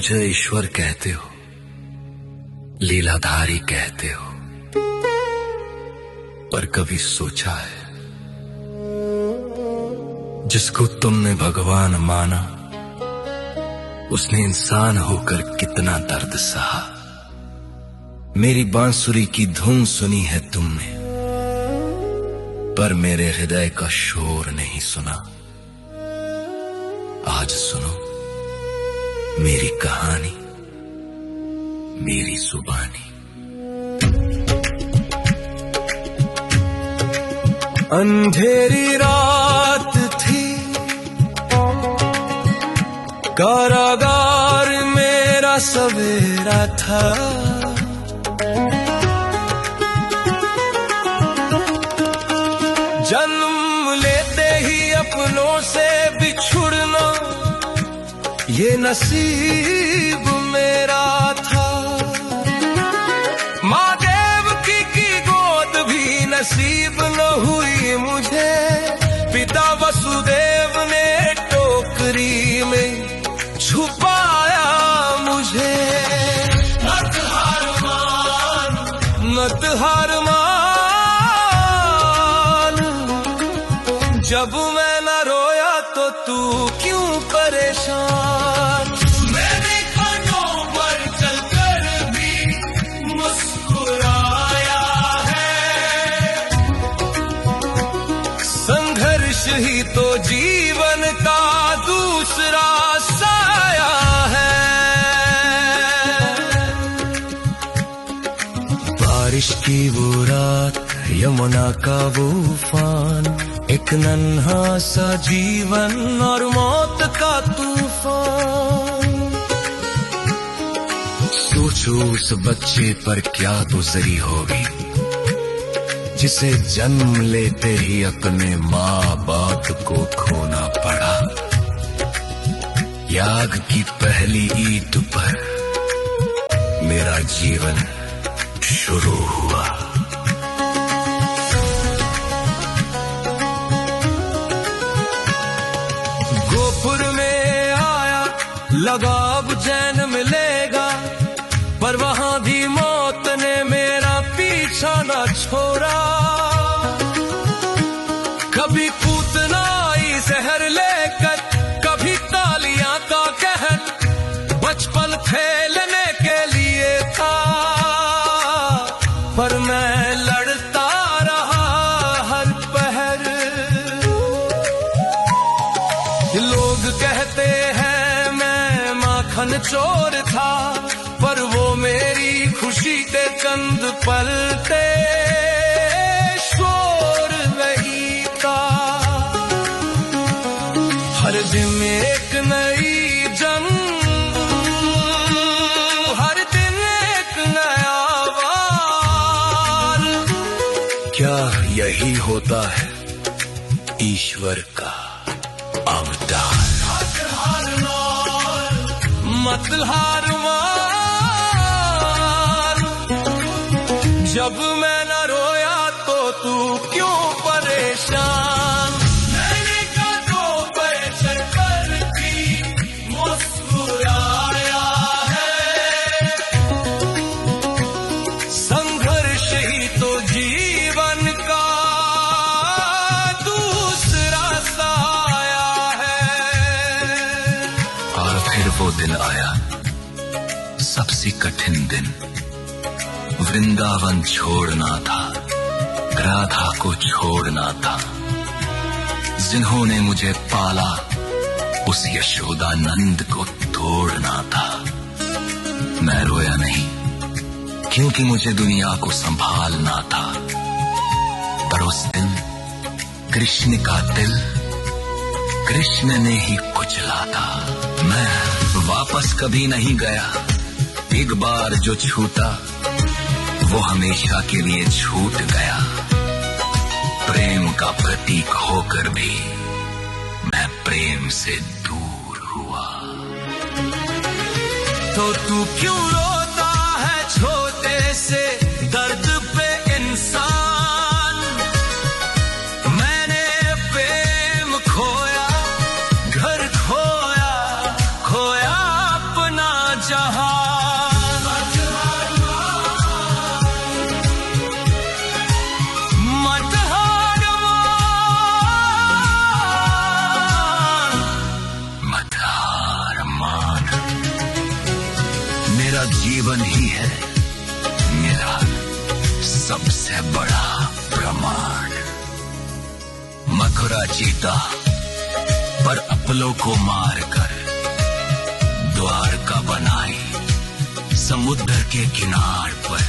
मुझे ईश्वर कहते हो, लीलाधारी कहते हो, पर कभी सोचा है जिसको तुमने भगवान माना उसने इंसान होकर कितना दर्द सहा। मेरी बांसुरी की धुन सुनी है तुमने, पर मेरे हृदय का शोर नहीं सुना। आज सुनो मेरी कहानी, मेरी जुबानी। अंधेरी रात थी, कारागार मेरा सवेरा था। जन्म लेते ही अपनों से बिछुड़ना ये नसीब मेरा था। माँ देवकी की गोद भी नसीब न हुई मुझे। पिता वसुदेव ने टोकरी में छुपाया मुझे। मत हार मान, मत हार मान, जब मैं न रोया तो तू क्यों परेशान। मैंने कांटों पर चलकर भी मुस्कुराया है। संघर्ष ही तो जीवन का दूसरा साया है। बारिश की वो रात, यमुना का वो उफान, एक नन्हा सा जीवन और मौत का तूफान। सोचो उस बच्चे पर क्या गुजरी होगी जिसे जन्म लेते ही अपने माँ बाप को खोना पड़ा। याग की पहली ईद पर मेरा जीवन शुरू हुआ। गोपुर में आया, लगा अब चैन मिलेगा, पर वहां भी मौत ने मेरा पीछा न छोड़ा। कभी पूतनाई जहर लेकर, कभी तालियां का कहर। बचपन खेलने के लिए था, पर मैं लड़ता रहा हर पहर। लोग कहते हैं मैं माखन चोर था, पर वो मेरी खुशी के चंद पल थे, शोर नहीं था। हर दिन एक नई जंग, हर दिन एक नया वार। क्या यही होता है ईश्वर का अवतार। मत हार मान, जब मैं न रोया तो तू क्यों परेशान। मैंने कांटों पर चलकर भी मुस्कुराया है। संघर्ष ही तो जीवन का दूसरा साया है। और फिर वो दिन आया, सबसे कठिन दिन। वृंदावन छोड़ना था, राधा को छोड़ना था। जिन्होंने मुझे पाला उस यशोदानंद को तोड़ना था। मैं रोया नहीं, क्योंकि मुझे दुनिया को संभालना था। पर उस दिन कृष्ण का दिल कृष्ण ने ही कुचला था। मैं वापस कभी नहीं गया, एक बार जो छूटा वो हमेशा के लिए छूट गया। प्रेम का प्रतीक होकर भी मैं प्रेम से दूर हुआ। तो तू क्यों रोता है छोटे से दर्द पे इंसान। मैंने प्रेम खोया, घर खोया, खोया अपना है मेरा सबसे बड़ा प्रमाण। मथुरा जीता पर अपलों को मारकर द्वारका बनाई समुद्र के किनार पर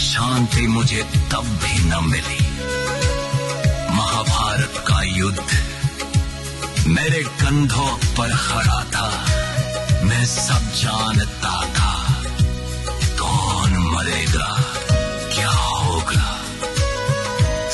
शांति मुझे तब भी न मिली। महाभारत का युद्ध मेरे कंधों पर खड़ा था, मैं सब जानता था कौन मरेगा क्या होगा।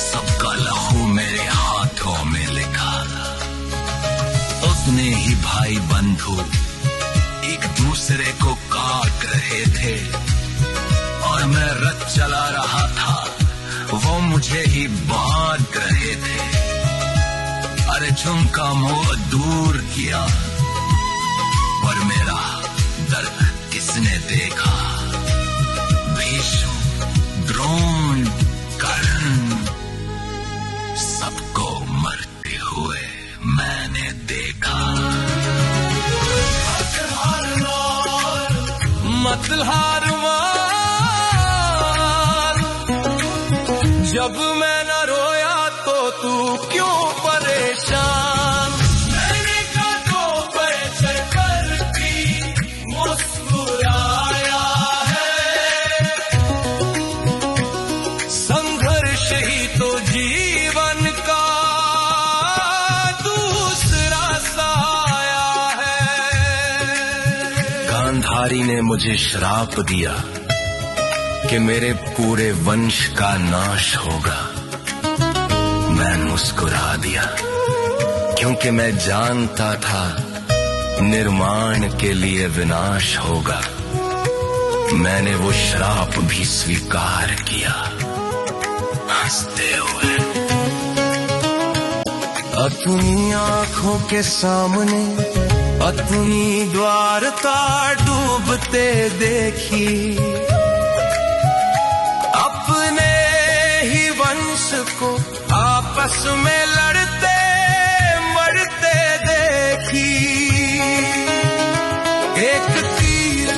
सबका लहू मेरे हाथों में लिखा था। उतने ही भाई बंधु एक दूसरे को काट रहे थे और मैं रथ चला रहा था, वो मुझे ही बांट रहे थे। अरे झुमका मुंह दूर किया पर मेरा दर्द किसने देखा। भीष्म, द्रोण, कर्ण सबको मरते हुए मैंने देखा। मत हार मान, जब मैं न रोया तो तू क्यों परेशान। मैंने कांधों पर चढ़कर भी मुस्कुराया है। संघर्ष ही तो जीवन का दूसरा साया है। गांधारी ने मुझे श्राप दिया कि मेरे पूरे वंश का नाश होगा। मैं मुस्कुरा दिया क्योंकि मैं जानता था निर्माण के लिए विनाश होगा। मैंने वो श्राप भी स्वीकार किया हंसते हुए। अपनी आंखों के सामने अपनी द्वारका डूबते देखी, अपने ही वंश को आपस में लड़ते मरते देखी। एक तीर,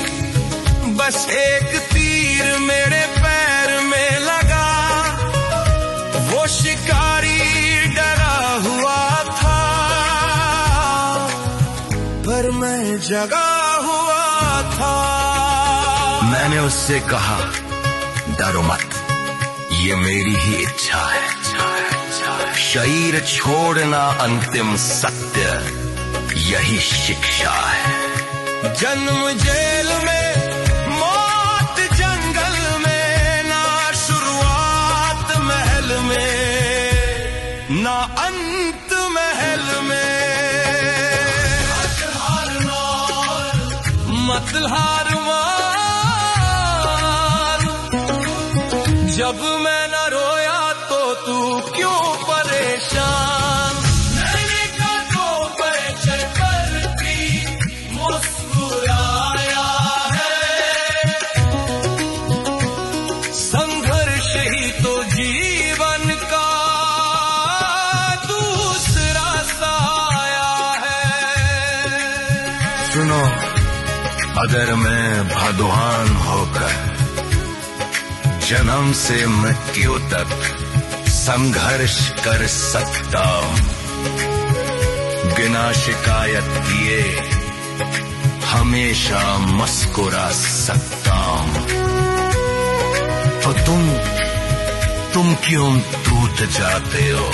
बस एक तीर मेरे पैर में लगा। वो शिकारी डरा हुआ था पर मैं जगा हुआ था। मैंने उससे कहा डरो मत, ये मेरी ही इच्छा है। शरीर छोड़ना अंतिम सत्य, यही शिक्षा है। जन्म जेल में, मौत जंगल में, ना शुरुआत महल में ना अंत महल में। मत हार मान, जब मैं न रोया तो तू क्यों परेशान। मैंने कांधों पर चढ़कर भी मुस्कुराया है। संघर्ष ही तो जीवन का दूसरा साया है। सुनो, अगर मैं भगवान होकर जन्म से मृत्यु तक संघर्ष कर सकता हूं, बिना शिकायत किए हमेशा मुस्कुरा सकता हूं, तो तुम क्यों टूट जाते हो।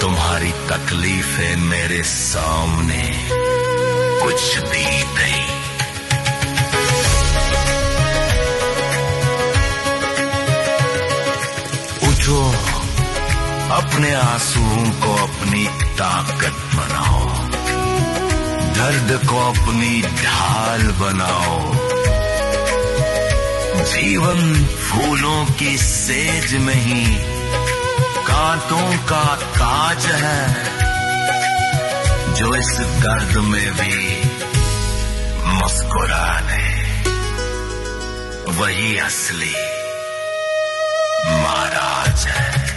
तुम्हारी तकलीफें मेरे सामने कुछ भी नहीं। उठो, अपने आंसुओं को अपनी ताकत बनाओ, दर्द को अपनी ढाल बनाओ। जीवन फूलों की सेज में ही कांटों का ताज है, जो इस दर्द में भी मुस्कुराने, वही असली महाराज है।